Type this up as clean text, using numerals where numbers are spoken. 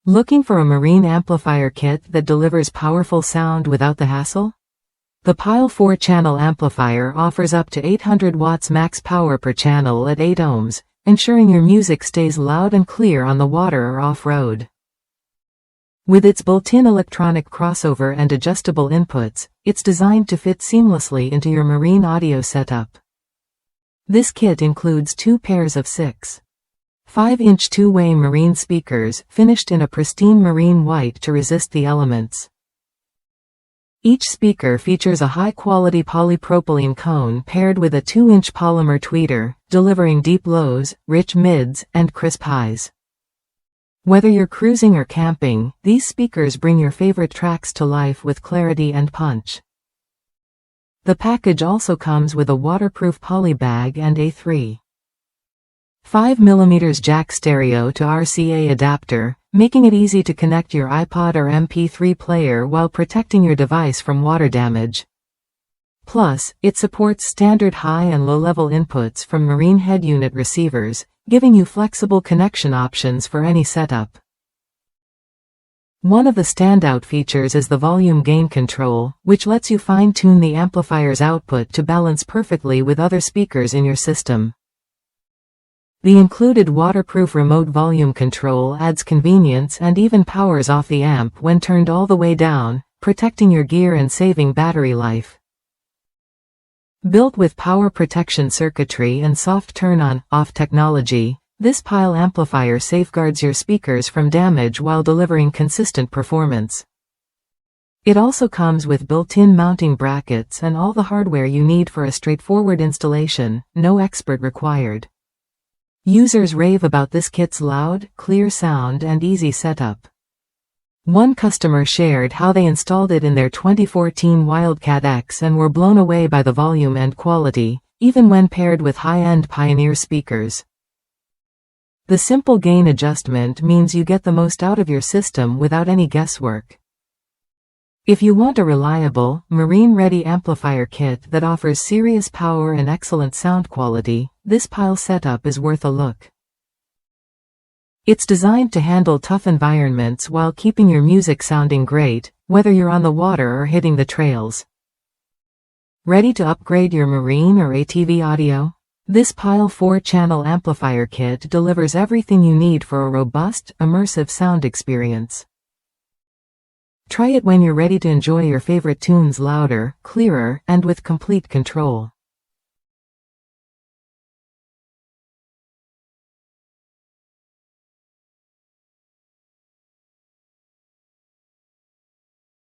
Looking for a marine amplifier kit that delivers powerful sound without the hassle? The Pyle 4-channel amplifier offers up to 800 watts max power per channel at 8 ohms, ensuring your music stays loud and clear on the water or off-road. With its built-in electronic crossover and adjustable inputs, it's designed to fit seamlessly into your marine audio setup. This kit includes 2 pairs of 6.5-inch two-way marine speakers, finished in a pristine marine white to resist the elements. Each speaker features a high-quality polypropylene cone paired with a 2-inch polymer tweeter, delivering deep lows, rich mids, and crisp highs. Whether you're cruising or camping, these speakers bring your favorite tracks to life with clarity and punch. The package also comes with a waterproof poly bag and a 3.5mm jack stereo to RCA adapter, making it easy to connect your iPod or MP3 player while protecting your device from water damage. Plus, it supports standard high and low-level inputs from marine head unit receivers, giving you flexible connection options for any setup. One of the standout features is the volume gain control, which lets you fine-tune the amplifier's output to balance perfectly with other speakers in your system. The included waterproof remote volume control adds convenience and even powers off the amp when turned all the way down, protecting your gear and saving battery life. Built with power protection circuitry and soft turn-on/off technology, this Pyle amplifier safeguards your speakers from damage while delivering consistent performance. It also comes with built-in mounting brackets and all the hardware you need for a straightforward installation, no expert required. Users rave about this kit's loud, clear sound and easy setup. One customer shared how they installed it in their 2014 Wildcat X and were blown away by the volume and quality, even when paired with high-end Pioneer speakers. The simple gain adjustment means you get the most out of your system without any guesswork. If you want a reliable, marine-ready amplifier kit that offers serious power and excellent sound quality, this Pyle setup is worth a look. It's designed to handle tough environments while keeping your music sounding great, whether you're on the water or hitting the trails. Ready to upgrade your marine or ATV audio? This Pyle 4-channel amplifier kit delivers everything you need for a robust, immersive sound experience. Try it when you're ready to enjoy your favorite tunes louder, clearer, and with complete control.